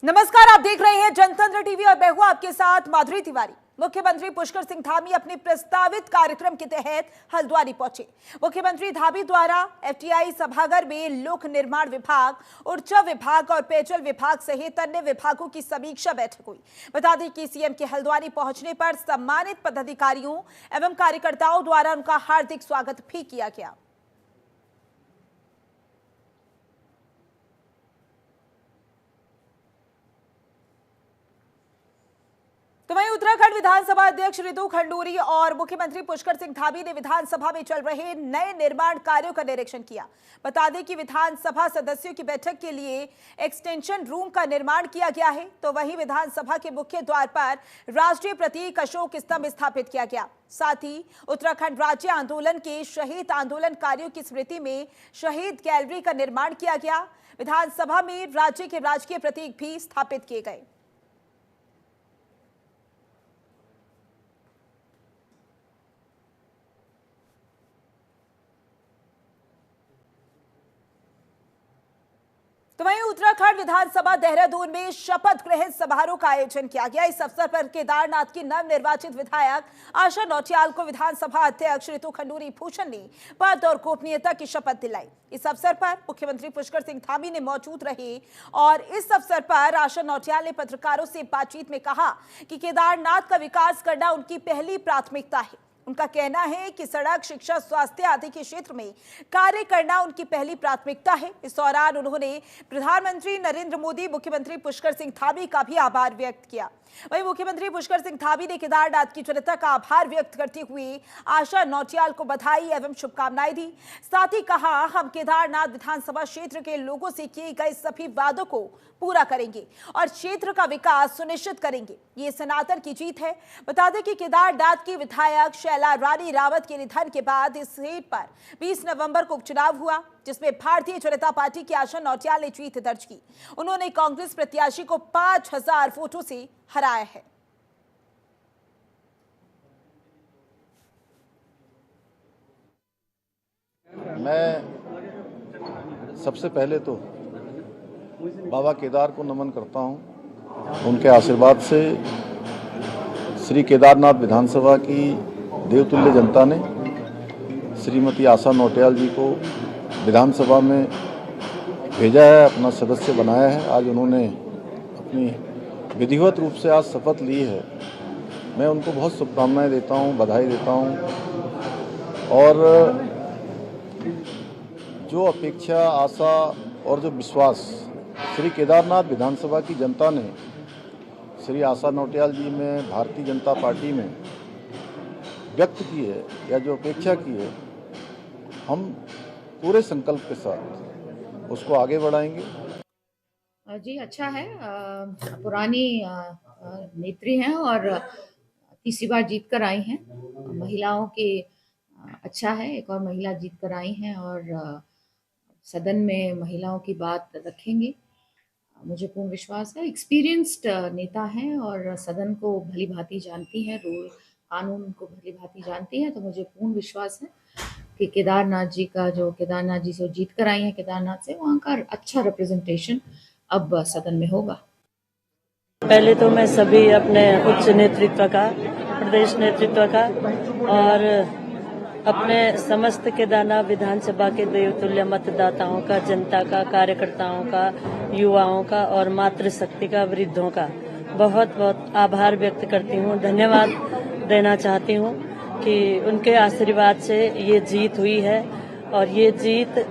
नमस्कार, आप देख रहे हैं जनतंत्र टीवी और मैं हूं आपके साथ माधुरी तिवारी। मुख्यमंत्री पुष्कर सिंह धामी अपने प्रस्तावित कार्यक्रम के तहत हल्द्वानी पहुंचे। मुख्यमंत्री धामी द्वारा एफटीआई सभागार में लोक निर्माण विभाग, ऊर्जा विभाग और पेयजल विभाग सहित अन्य विभागों की समीक्षा बैठक हुई। बता दें कि सीएम के हल्द्वानी पहुंचने पर सम्मानित पदाधिकारियों एवं कार्यकर्ताओं द्वारा उनका हार्दिक स्वागत भी किया गया। तो वहीं उत्तराखंड विधानसभा अध्यक्ष रितु खंडूरी और मुख्यमंत्री पुष्कर सिंह धामी ने विधानसभा में चल रहे नए निर्माण कार्यों का निरीक्षण किया। बता दें कि विधानसभा सदस्यों की बैठक के लिए एक्सटेंशन रूम का निर्माण किया गया है। तो वहीं विधानसभा के मुख्य द्वार पर राष्ट्रीय प्रतीक अशोक स्तंभ स्थापित किया गया। साथ ही उत्तराखंड राज्य आंदोलन के शहीद आंदोलनकारियों की स्मृति में शहीद गैलरी का निर्माण किया गया। विधानसभा में राज्य के राजकीय प्रतीक भी स्थापित किए गए। तो वहीं उत्तराखंड विधानसभा देहरादून में शपथ ग्रहण समारोह का आयोजन किया गया। इस अवसर पर केदारनाथ की नवनिर्वाचित विधायक आशा नौटियाल को विधानसभा अध्यक्ष रितु खंडूरी भूषण ने पद और गोपनीयता की शपथ दिलाई। इस अवसर पर मुख्यमंत्री पुष्कर सिंह धामी ने मौजूद रहे और इस अवसर पर आशा नौटियाल ने पत्रकारों से बातचीत में कहा कि केदारनाथ का विकास करना उनकी पहली प्राथमिकता है। उनका कहना है कि सड़क, शिक्षा, स्वास्थ्य आदि के क्षेत्र में कार्य करना उनकी पहली प्राथमिकता है। इस दौरान उन्होंने प्रधानमंत्री नरेंद्र मोदी, मुख्यमंत्री पुष्कर सिंह धामी का भी आभार व्यक्त किया। वहीं मुख्यमंत्री पुष्कर सिंह धामी ने केदारनाथ की जनता का आभार व्यक्त करते हुए आशा नौटियाल को बधाई एवं शुभकामनाएं दी। साथ ही कहा, हम केदारनाथ विधानसभा क्षेत्र के लोगों से किए गए सभी वादों को पूरा करेंगे और क्षेत्र का विकास सुनिश्चित करेंगे। ये सनातन की जीत है। बता दें कि केदारनाथ की विधायक शैला रानी रावत के निधन के बाद इस सीट पर 20 नवंबर को उपचुनाव हुआ, जिसमें भारतीय जनता पार्टी की आशा नौटियाल ने जीत दर्ज की। उन्होंने कांग्रेस प्रत्याशी को 5000 वोटों से हराया है। मैं सबसे पहले तो बाबा केदार को नमन करता हूं। उनके आशीर्वाद से श्री केदारनाथ विधानसभा की देवतुल्य जनता ने श्रीमती आशा नौटियाल जी को विधानसभा में भेजा है, अपना सदस्य बनाया है। आज उन्होंने अपनी विधिवत रूप से आज शपथ ली है। मैं उनको बहुत शुभकामनाएं देता हूं, बधाई देता हूं। और जो अपेक्षा, आशा और जो विश्वास श्री केदारनाथ विधानसभा की जनता ने श्री आशा नौटियाल जी में, भारतीय जनता पार्टी में व्यक्त की है या जो अपेक्षा की है, हम पूरे संकल्प के साथ उसको आगे बढ़ाएंगे। जी अच्छा है। पुरानी नेत्री हैं और तीसरी बार जीत कर आई हैं। महिलाओं की अच्छा है, एक और महिला जीत कर आई हैं और सदन में महिलाओं की बात रखेंगी। मुझे पूर्ण विश्वास है। एक्सपीरियंस्ड नेता हैं और सदन को भली भांति जानती हैं, रूल कानून को भली भांति जानती हैं। तो मुझे पूर्ण विश्वास है कि केदारनाथ जी से जीत कर आई हैं, केदारनाथ से, वहाँ का अच्छा रिप्रेजेंटेशन अब सदन में होगा। पहले तो मैं सभी अपने उच्च नेतृत्व का, प्रदेश नेतृत्व का और अपने समस्त केदारनाथ विधानसभा के देवतुल्य मतदाताओं का, जनता का, कार्यकर्ताओं का, युवाओं का और मातृशक्ति का, वृद्धों का बहुत बहुत आभार व्यक्त करती हूँ। धन्यवाद देना चाहती हूँ कि उनके आशीर्वाद से ये जीत हुई है और ये जीत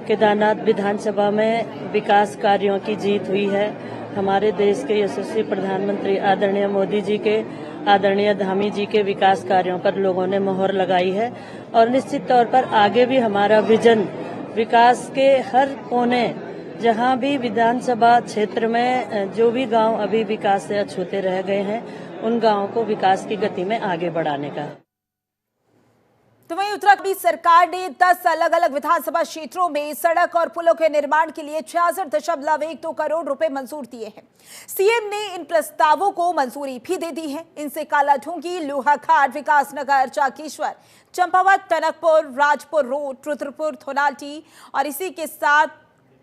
केदारनाथ विधानसभा में विकास कार्यों की जीत हुई है। हमारे देश के यशस्वी प्रधानमंत्री आदरणीय मोदी जी के, आदरणीय धामी जी के विकास कार्यों पर लोगों ने मोहर लगाई है और निश्चित तौर पर आगे भी हमारा विजन विकास के हर कोने, जहां भी विधानसभा क्षेत्र में जो भी गांव अभी विकास से अछूते रह गए हैं, उन गांवों को विकास की गति में आगे बढ़ाने का। तो वहीं उत्तराखंड सरकार ने 10 अलग अलग विधानसभा क्षेत्रों में सड़क और पुलों के निर्माण के लिए 66.12 करोड़ रुपए मंजूर दिए हैं। सीएम ने इन प्रस्तावों को मंजूरी भी दे दी है। इनसे कालाढूंगी, लोहाघाट, विकासनगर, जाकेश्वर, चंपावत, टनकपुर, राजपुर रोड, रुद्रपुर, थोनाटी और इसी के साथ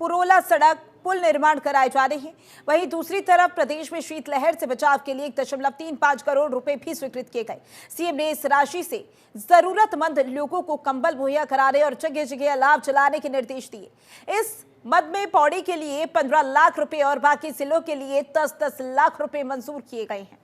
पुरोला सड़क पुल निर्माण कराए जा रहे हैं। वहीं दूसरी तरफ प्रदेश में शीतलहर से बचाव के लिए 1.35 करोड़ रुपए भी स्वीकृत किए गए। सीएम ने इस राशि से जरूरतमंद लोगों को कंबल मुहैया कराने और जगह जगह अलाव जलाने के निर्देश दिए। इस मद में पौड़ी के लिए 15 लाख रुपए और बाकी जिलों के लिए 10-10 लाख रुपए मंजूर किए गए हैं।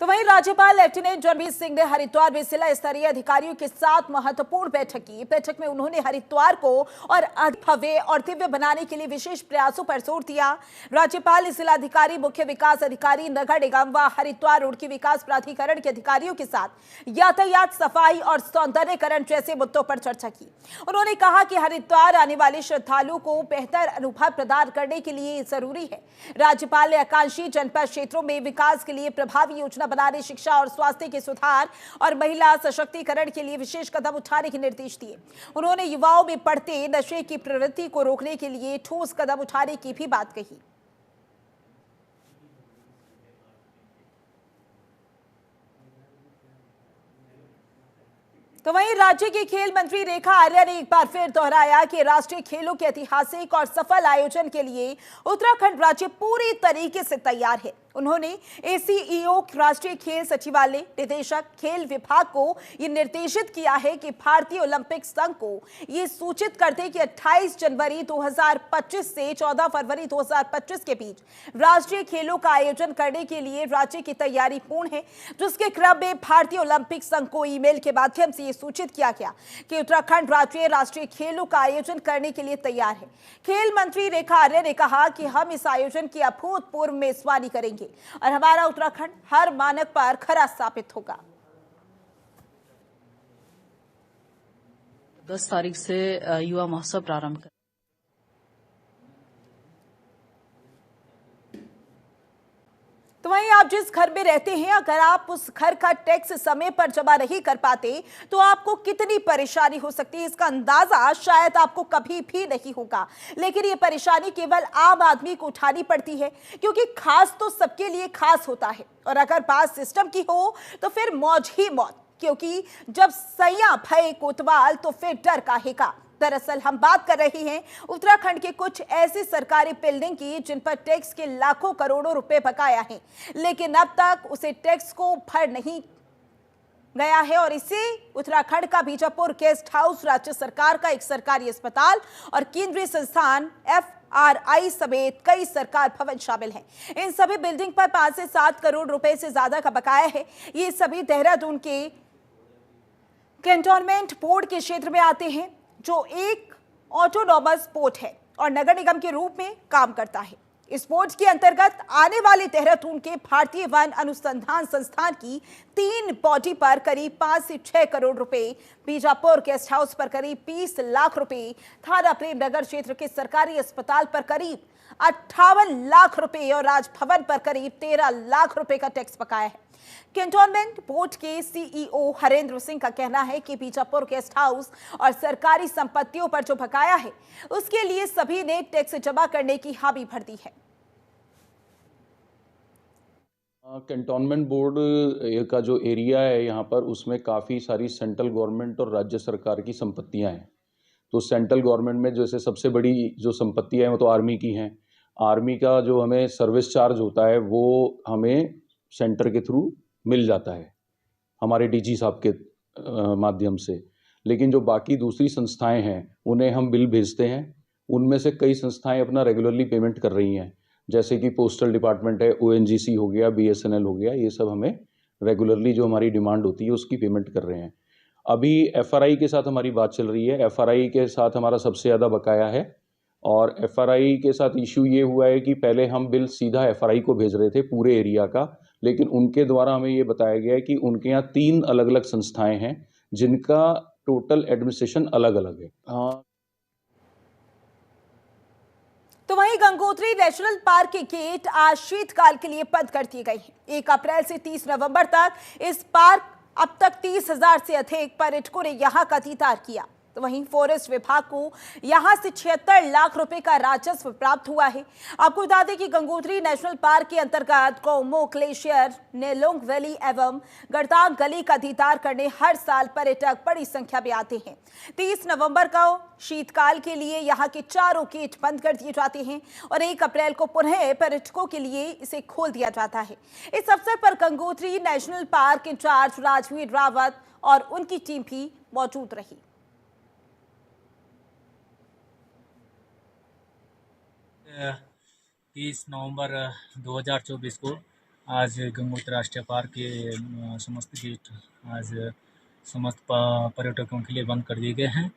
तो वहीं राज्यपाल लेफ्टिनेंट जनरल सिंह ने हरिद्वार में जिला स्तरीय अधिकारियों के साथ महत्वपूर्ण बैठक की। बैठक में उन्होंने हरिद्वार को और भव्य और दिव्य बनाने के लिए विशेष प्रयासों पर जोर दिया। राज्यपाल ने जिलाधिकारी, मुख्य विकास अधिकारी, नगर निगम व हरिद्वार रोड की विकास प्राधिकरण के अधिकारियों के साथ यातायात, सफाई और सौंदर्यीकरण जैसे मुद्दों पर चर्चा की। उन्होंने कहा कि हरिद्वार आने वाले श्रद्धालुओं को बेहतर अनुभव प्रदान करने के लिए जरूरी है। राज्यपाल ने आकांक्षी जनपद क्षेत्रों में विकास के लिए प्रभावी योजना बनाने, शिक्षा और स्वास्थ्य के सुधार और महिला सशक्तिकरण के लिए विशेष कदम उठाने के निर्देश दिए। उन्होंने युवाओं में बढ़ते नशे की प्रवृत्ति को रोकने के लिए ठोस कदम उठाने की भी बात कही। तो वहीं राज्य की खेल मंत्री रेखा आर्या ने एक बार फिर दोहराया कि राष्ट्रीय खेलों के ऐतिहासिक और सफल आयोजन के लिए उत्तराखंड राज्य पूरी तरीके से तैयार है। उन्होंने एसीईओ, राष्ट्रीय खेल सचिवालय, निदेशक खेल विभाग को यह निर्देशित किया है कि भारतीय ओलंपिक संघ को यह सूचित कर दे कि 28 जनवरी 2025 से 14 फरवरी 2025 के बीच राष्ट्रीय खेलों का आयोजन करने के लिए राज्य की तैयारी पूर्ण है। जिसके क्रम में भारतीय ओलंपिक संघ को ईमेल के माध्यम से यह सूचित किया गया कि उत्तराखंड राज्य राष्ट्रीय खेलों का आयोजन करने के लिए तैयार है। खेल मंत्री रेखा आर्या ने कहा कि हम इस आयोजन की अभूतपूर्व मेजबानी करेंगे और हमारा उत्तराखंड हर मानक पर खरा साबित होगा। 10 तारीख से युवा महोत्सव प्रारंभ कर। तो वहीं आप जिस घर में रहते हैं, अगर आप उस घर का टैक्स समय पर जमा नहीं कर पाते तो आपको कितनी परेशानी हो सकती है, इसका अंदाजा शायद आपको कभी भी नहीं होगा। लेकिन ये परेशानी केवल आम आदमी को उठानी पड़ती है, क्योंकि खास तो सबके लिए खास होता है और अगर बात सिस्टम की हो तो फिर मौज ही मौत, क्योंकि जब सैया भय कोतवाल तो फिर डर काहेगा। दरअसल हम बात कर रहे हैं उत्तराखंड के कुछ ऐसी सरकारी बिल्डिंग की जिन पर टैक्स के लाखों करोड़ों रुपए बकाया है, लेकिन अब तक उसे टैक्स को भर नहीं गया है। और इसे उत्तराखंड का बीजापुर गेस्ट हाउस, राज्य सरकार का एक सरकारी अस्पताल और केंद्रीय संस्थान FRI समेत कई सरकार भवन शामिल हैं। इन सभी बिल्डिंग पर 5 से 7 करोड़ रुपए से ज्यादा का बकाया है। ये सभी देहरादून के कैंटोनमेंट बोर्ड के क्षेत्र में आते हैं, जो एक ऑटोनॉमस बोर्ड है और नगर निगम के रूप में काम करता है। इस बोर्ड के अंतर्गत आने वाले देहरादून के भारतीय वन अनुसंधान संस्थान की 3 बॉडी पर करीब 5 से 6 करोड़ रुपए, बीजापुर गेस्ट हाउस पर करीब 20 लाख रुपए, थाना प्रेम नगर क्षेत्र के सरकारी अस्पताल पर करीब 58 लाख रुपए और राजभवन पर करीब 13 लाख रुपए का टैक्स बकाया है। कैंटोनमेंट बोर्ड के सीईओ हरेंद्र सिंह का कहना है कि बीजापुर गेस्ट हाउस और सरकारी संपत्तियों पर जो बकाया है उसके लिए सभी ने टैक्स जमा करने की हामी भर दी है। कैंटोनमेंट बोर्ड का जो एरिया है यहाँ पर, उसमें काफ़ी सारी सेंट्रल गवर्नमेंट और राज्य सरकार की संपत्तियाँ हैं। तो सेंट्रल गवर्नमेंट में जैसे सबसे बड़ी जो संपत्तियाँ हैं वो तो आर्मी की हैं। आर्मी का जो हमें सर्विस चार्ज होता है वो हमें सेंटर के थ्रू मिल जाता है, हमारे डीजी साहब के माध्यम से। लेकिन जो बाकी दूसरी संस्थाएं हैं उन्हें हम बिल भेजते हैं। उनमें से कई संस्थाएं अपना रेगुलरली पेमेंट कर रही हैं, जैसे कि पोस्टल डिपार्टमेंट है, ONGC हो गया, BSNL हो गया, ये सब हमें रेगुलरली जो हमारी डिमांड होती है उसकी पेमेंट कर रहे हैं। अभी FRI के साथ हमारी बात चल रही है। FRI के साथ हमारा सबसे ज़्यादा बकाया है और FRI के साथ इशू ये हुआ है कि पहले हम बिल सीधा FRI को भेज रहे थे पूरे एरिया का, लेकिन उनके द्वारा हमें ये बताया गया है कि उनके यहाँ 3 अलग अलग संस्थाएं हैं जिनका टोटल एडमिनिस्ट्रेशन अलग अलग है। हाँ। तो वहीं गंगोत्री नेशनल पार्क के गेट आज शीतकाल के लिए बंद कर दिए गए हैं। 1 अप्रैल से 30 नवंबर तक इस पार्क अब तक 30,000 से अधिक पर्यटकों ने यहां का दीदार किया। तो वहीं फॉरेस्ट विभाग को यहां से 76 लाख रुपए का राजस्व प्राप्त हुआ है। आपको बता दें कि गंगोत्री नेशनल पार्क के अंतर्गत गौमुख ग्लेशियर, नेलोंग वैली एवं गड़तांग गली का दीदार करने हर साल पर्यटक बड़ी संख्या में आते हैं। 30 नवंबर को शीतकाल के लिए यहां के चारों गेट बंद कर दिए जाते हैं और 1 अप्रैल को पुनः पर्यटकों के लिए इसे खोल दिया जाता है। इस अवसर पर Gangotri national park incharge Rajveer Rawat और उनकी टीम भी मौजूद रही। 30 नवंबर 2024 को आज गंगोत्री राष्ट्रीय पार्क के समस्त गेट आज समस्त पर्यटकों के लिए बंद कर दिए गए हैं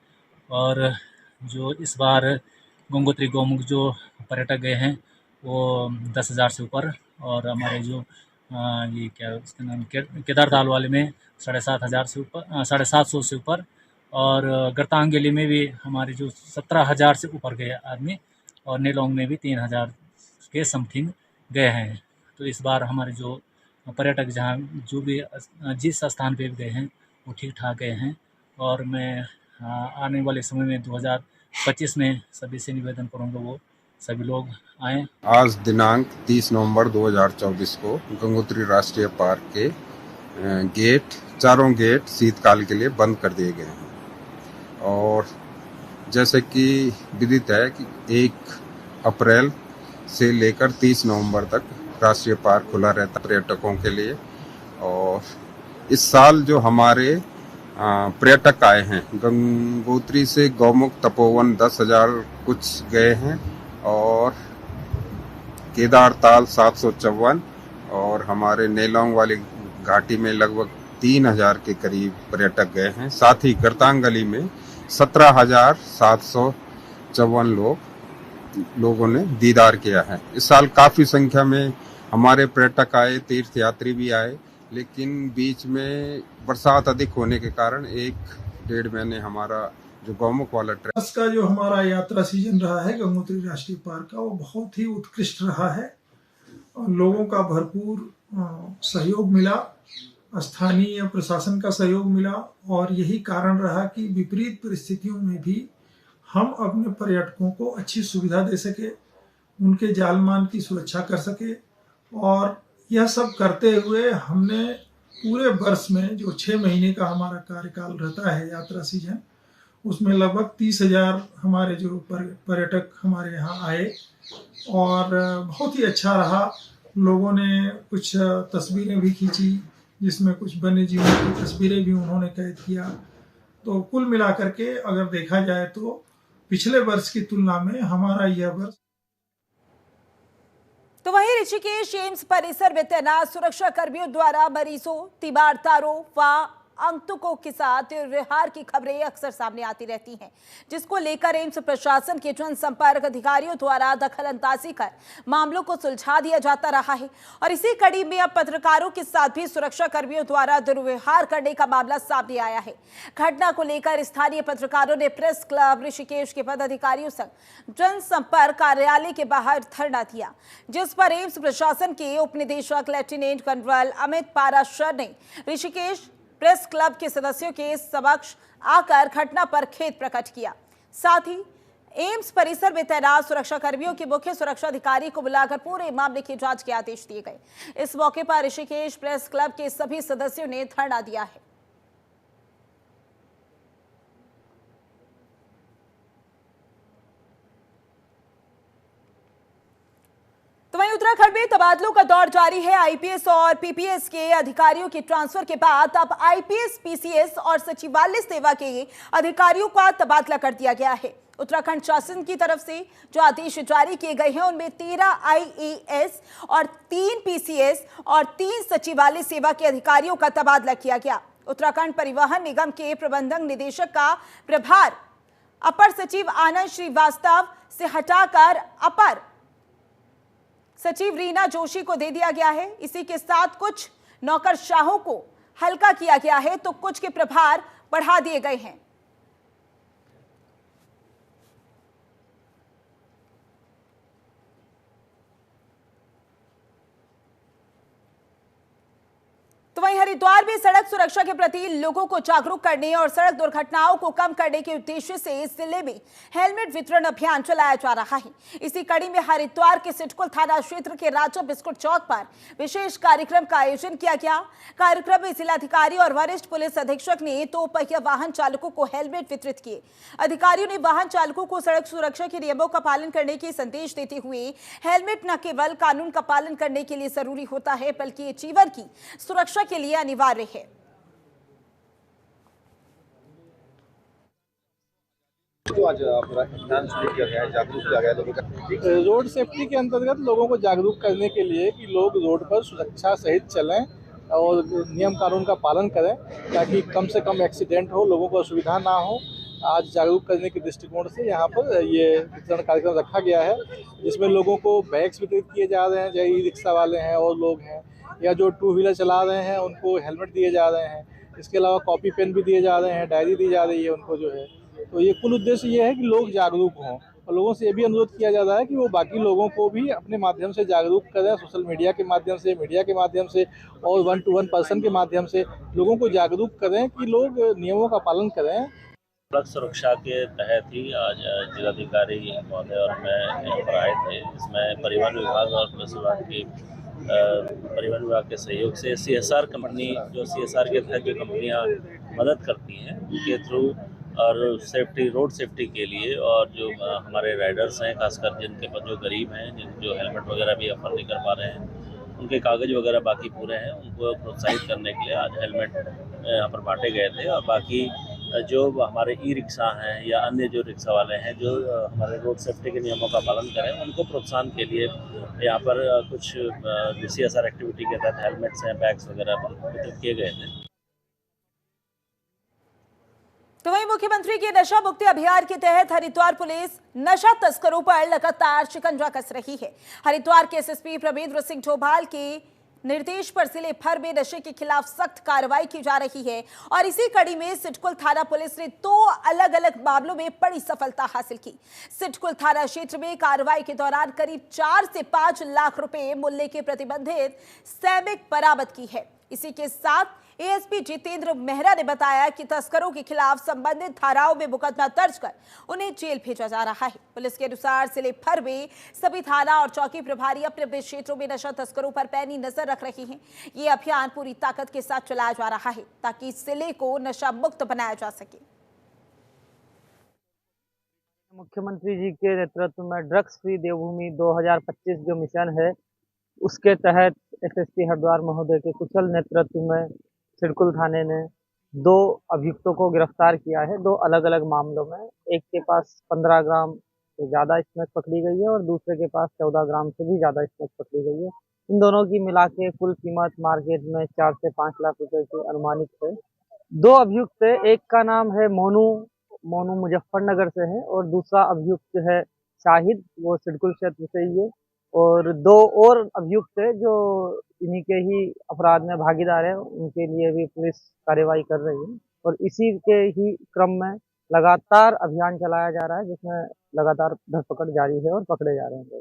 और जो इस बार गंगोत्री गौमुख जो पर्यटक गए हैं वो 10,000 से ऊपर और हमारे जो ये क्या उसका नाम केदारताल वाले में 7,500 से ऊपर 750 से ऊपर और गड़तांग में भी हमारे जो 17,000 से ऊपर गए आदमी और नेलोंग में भी 3,000 के समथिंग गए हैं। तो इस बार हमारे जो पर्यटक जहाँ जो भी जिस स्थान पे गए हैं वो ठीक ठाक गए हैं और मैं आने वाले समय में 2025 में सभी से निवेदन करूँगा वो सभी लोग आएँ। आज दिनांक 30 नवंबर 2024 को गंगोत्री राष्ट्रीय पार्क के चारों गेट शीतकाल के लिए बंद कर दिए गए हैं और जैसे कि विदित है कि 1 अप्रैल से लेकर 30 नवंबर तक राष्ट्रीय पार्क खुला रहता है पर्यटकों के लिए। और इस साल जो हमारे पर्यटक आए हैं गंगोत्री से गौमुख तपोवन 10,000 कुछ गए हैं और केदारताल 754 और हमारे नेलोंग वाली घाटी में लगभग 3,000 के करीब पर्यटक गए हैं। साथ ही गड़तांग गली में 17,754 लोगों ने दीदार किया है। इस साल काफ़ी संख्या में हमारे पर्यटक आए, तीर्थयात्री भी आए, लेकिन बीच में बरसात अधिक होने के कारण 1-1.5 महीने हमारा जो गौमुख वाला ट्रैक का जो हमारा यात्रा सीजन रहा है गंगोत्री राष्ट्रीय पार्क का वो बहुत ही उत्कृष्ट रहा है और लोगों का भरपूर सहयोग मिला, स्थानीय प्रशासन का सहयोग मिला और यही कारण रहा कि विपरीत परिस्थितियों में भी हम अपने पर्यटकों को अच्छी सुविधा दे सके, उनके जान माल की सुरक्षा कर सके। और यह सब करते हुए हमने पूरे वर्ष में जो 6 महीने का हमारा कार्यकाल रहता है यात्रा सीजन, उसमें लगभग 30,000 हमारे जो पर्यटक हमारे यहाँ आए और बहुत ही अच्छा रहा। लोगों ने कुछ तस्वीरें भी खींची जिसमें कुछ वन्य जीवों की तस्वीरें भी उन्होंने कैद किया। तो कुल मिलाकर के अगर देखा जाए तो पिछले वर्ष की तुलना में हमारा यह वर्ष। तो वहीं ऋषिकेश एम्स परिसर में तैनात सुरक्षा कर्मियों द्वारा मरीजों, तीमारदारों व आगंतुकों के साथ व्यवहार की खबरें अक्सर सामने आती रहती हैं, जिसको लेकर एम्स प्रशासन के जनसंपर्क अधिकारियों द्वारा दखल अंदाजी कर मामलों को सुलझा दिया जाता रहा है। और इसी कड़ी में अब पत्रकारों के साथ भी सुरक्षा कर्मियों द्वारा दुर्व्यवहार करने का मामला सामने आया है। घटना को लेकर स्थानीय पत्रकारों ने प्रेस क्लब ऋषिकेश के पदाधिकारियों संग जनसंपर्क कार्यालय के बाहर धरना दिया, जिस पर एम्स प्रशासन के उप निदेशक लेफ्टिनेंट कर्नल अमित पाराशर ने ऋषिकेश प्रेस क्लब के सदस्यों के समक्ष आकर घटना पर खेद प्रकट किया। साथ ही एम्स परिसर में तैनात सुरक्षा कर्मियों के मुख्य सुरक्षा अधिकारी को बुलाकर पूरे मामले की जांच के आदेश दिए गए। इस मौके पर ऋषिकेश प्रेस क्लब के सभी सदस्यों ने धरना दिया है। तो वहीं उत्तराखंड में तबादलों का दौर जारी है। आईपीएस और पीपीएस के अधिकारियों के ट्रांसफर के बाद अब आईपीएस, पीसीएस और सचिवालय सेवा के अधिकारियों का तबादला कर दिया गया है। उत्तराखंड शासन की तरफ से जो आदेश जारी किए गए हैं उनमें 13 आईएएस और 3 पीसीएस और 3 सचिवालय सेवा के अधिकारियों का तबादला किया गया। उत्तराखंड परिवहन निगम के प्रबंधक निदेशक का प्रभार अपर सचिव आनंद श्रीवास्तव से हटाकर अपर सचिव रीना जोशी को दे दिया गया है। इसी के साथ कुछ नौकरशाहों को हल्का किया गया है तो कुछ के प्रभार बढ़ा दिए गए हैं। तो वहीं हरिद्वार में सड़क सुरक्षा के प्रति लोगों को जागरूक करने और सड़क दुर्घटनाओं को कम करने के उद्देश्य से इस जिले में हेलमेट वितरण अभियान चलाया जा रहा है। इसी कड़ी में हरिद्वार के सिडकुल थाना क्षेत्र के राजा बिस्कुट चौक पर विशेष कार्यक्रम का आयोजन किया गया। कार्यक्रम में जिलाधिकारी और वरिष्ठ पुलिस अधीक्षक ने 2 पहिया वाहन चालकों को हेलमेट वितरित किए। अधिकारियों ने वाहन चालकों को सड़क सुरक्षा के नियमों का पालन करने के संदेश देते हुए हेलमेट न केवल कानून का पालन करने के लिए जरूरी होता है बल्कि ये जीवन की सुरक्षा के लिए अनिवार्य है। तो आज पूरा अभियान शुरू किया गया है, जागरूक किया गया लोगों का। रोड सेफ्टी के अंतर्गत लोगों को जागरूक करने के लिए कि लोग रोड पर सुरक्षा सहित चलें और नियम कानून का पालन करें ताकि कम से कम एक्सीडेंट हो, लोगों को असुविधा ना हो। आज जागरूक करने के दृष्टिकोण से यहाँ पर ये वितरण कार्यक्रम रखा गया है, जिसमें लोगों को बैग्स वितरित किए जा रहे हैं, चाहे ई रिक्शा वाले हैं और लोग हैं या जो 2 व्हीलर चला रहे हैं उनको हेलमेट दिए जा रहे हैं। इसके अलावा कॉपी पेन भी दिए जा रहे हैं, डायरी दी जा रही है उनको जो है। तो ये कुल उद्देश्य ये है कि लोग जागरूक हों और लोगों से ये भी अनुरोध किया जा रहा है कि वो बाकी लोगों को भी अपने माध्यम से जागरूक करें, सोशल मीडिया के माध्यम से, मीडिया के माध्यम से और 1-to-1 पर्सन के माध्यम से लोगों को जागरूक करें कि लोग नियमों का पालन करें। सड़क सुरक्षा के तहत ही आज जिलाधिकारी महोदय और मैं यहाँ पर आए थे। इसमें परिवहन विभाग और पुलिस विभाग की परिवहन विभाग के सहयोग से CSR कंपनी, जो CSR के तहत जो कंपनियाँ मदद करती हैं उनके थ्रू और सेफ्टी, रोड सेफ्टी के लिए और जो हमारे राइडर्स हैं, खासकर जिनके पास जो गरीब हैं, जो हेलमेट वगैरह भी अफोर्ड नहीं कर पा रहे हैं, उनके कागज़ वगैरह बाकी पूरे हैं, उनको प्रोत्साहित करने के लिए आज हेलमेट यहाँ पर बांटे गए थे। और बाकी जो हमारे ई रिक्शा हैं या अन्य जो रिक्शा वाले हैं जो हमारे रोड सेफ्टी के नियमों का पालन करें, उनको प्रोत्साहन के लिए यहाँ पर कुछ CSR एक्टिविटी के तहत हेलमेट्स हैं, बैग्स वगैरह वितरित किए गए थे। तो वहीं मुख्यमंत्री के नशा मुक्ति अभियान के तहत हरिद्वार पुलिस नशा तस्करों पर लगातार शिकंजा कस रही है। हरिद्वार के SSP प्रवीन्द्र सिंह डोभाल के निर्देश पर जिले भर में नशे के खिलाफ सख्त कार्रवाई की जा रही है और इसी कड़ी में सिडकुल थाना पुलिस ने 2 अलग-अलग मामलों में बड़ी सफलता हासिल की। सिडकुल थाना क्षेत्र में कार्रवाई के दौरान करीब 4 से 5 लाख रुपए मूल्य के प्रतिबंधित सैमिक बरामद की है। इसी के साथ ASP जितेंद्र मेहरा ने बताया कि तस्करों के खिलाफ संबंधित धाराओं में मुकदमा दर्ज कर उन्हें जेल भेजा जा रहा है। पुलिस के अनुसार जिले भर में सभी थाना और चौकी प्रभारी अपने अपने क्षेत्रों में नशा तस्करों पर पैनी नजर रख रहे हैं। ये अभियान पूरी ताकत के साथ चलाया जा रहा है ताकि जिले को नशा मुक्त बनाया जा सके। मुख्यमंत्री जी के नेतृत्व में ड्रग्स फ्री देवभूमि 2025 जो मिशन है, उसके तहत SSP हरिद्वार महोदय के कुशल नेतृत्व में सिडकुल थाने ने 2 अभियुक्तों को गिरफ्तार किया है, 2 अलग-अलग मामलों में। एक के पास 15 ग्राम से ज़्यादा स्मैक पकड़ी गई है और दूसरे के पास 14 ग्राम से भी ज़्यादा स्मैक पकड़ी गई है। इन दोनों की मिला के कुल कीमत मार्केट में 4 से 5 लाख रुपए की अनुमानित है। 2 अभियुक्त है, एक का नाम है मोनू मुजफ्फरनगर से है और दूसरा अभियुक्त है शाहिद, वो सिडकुल क्षेत्र से ही है। और 2 और अभियुक्त है जो इन्हीं के ही अपराध में भागीदार है, उनके लिए भी पुलिस कार्रवाई कर रही है और इसी के ही क्रम में लगातार अभियान चलाया जा रहा है जिसमें लगातार धरपकड़ जारी है और पकड़े जा रहे हैं।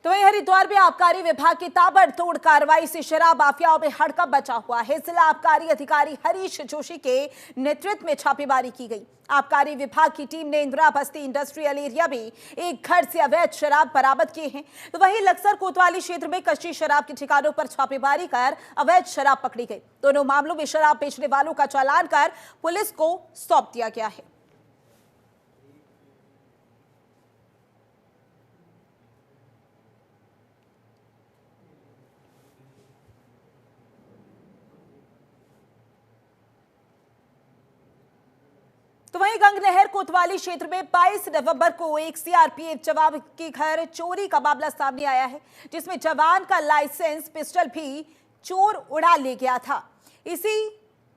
तो वहीं हरिद्वार में आबकारी विभाग की ताबड़तोड़ कार्रवाई से शराब माफियाओं में हड़कंप बचा हुआ है। जिला आबकारी अधिकारी हरीश जोशी के नेतृत्व में छापेमारी की गई। आबकारी विभाग की टीम ने इंदिरा बस्ती इंडस्ट्रियल एरिया में एक घर से अवैध शराब बरामद किए हैं। तो वहीं लक्सर कोतवाली क्षेत्र में कच्ची शराब के ठिकानों पर छापेमारी कर अवैध शराब पकड़ी गई। दोनों मामलों में शराब बेचने वालों का चालान कर पुलिस को सौंप दिया गया है। तो वहीं गंगनहर कोतवाली क्षेत्र में 22 नवंबर को एक CRPF जवान के घर चोरी का मामला सामने आया है, जिसमें जवान का लाइसेंस पिस्टल भी चोर उड़ा ले गया था। इसी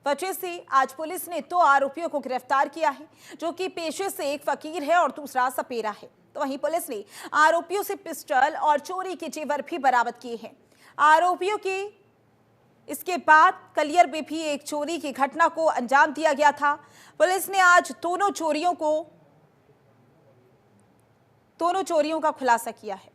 वजह से आज पुलिस ने 2 आरोपियों को गिरफ्तार किया है, जो कि पेशे से एक फकीर है और दूसरा सपेरा है। तो वहीं पुलिस ने आरोपियों से पिस्टल और चोरी के जेवर भी बरामद किए हैं। आरोपियों की इसके बाद कलियर में भी एक चोरी की घटना को अंजाम दिया गया था। पुलिस ने आज दोनों चोरियों का खुलासा किया है।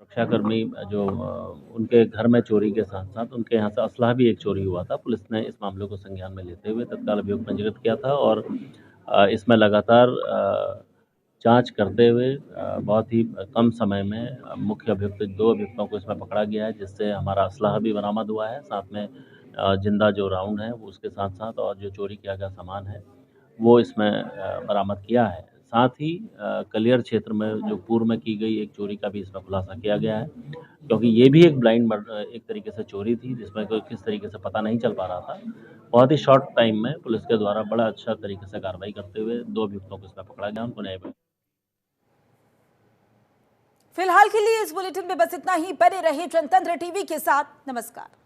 सुरक्षाकर्मी जो उनके घर में चोरी के साथ साथ उनके यहाँ से असलहा भी एक चोरी हुआ था। पुलिस ने इस मामले को संज्ञान में लेते हुए तत्काल अभियोग पंजीकृत किया था और इसमें लगातार जांच करते हुए बहुत ही कम समय में मुख्य अभियुक्त 2 अभियुक्तों को इसमें पकड़ा गया है, जिससे हमारा असलहा भी बरामद हुआ है। साथ में जिंदा जो राउंड है वो उसके साथ-साथ और जो चोरी किया गया सामान है वो इसमें बरामद किया है। साथ ही कलियर क्षेत्र में जो पूर्व में की गई एक चोरी का भी इसमें खुलासा किया गया है, क्योंकि ये भी एक ब्लाइंड मर्डर एक तरीके से चोरी थी जिसमें कोई किस तरीके से पता नहीं चल पा रहा था। बहुत ही शॉर्ट टाइम में पुलिस के द्वारा बड़ा अच्छा तरीके से कार्रवाई करते हुए 2 अभियुक्तों को इसमें पकड़ा गया, उनको न्याय मिला। फिलहाल के लिए इस बुलेटिन में बस इतना ही। बने रहे जनतंत्र टीवी के साथ। नमस्कार।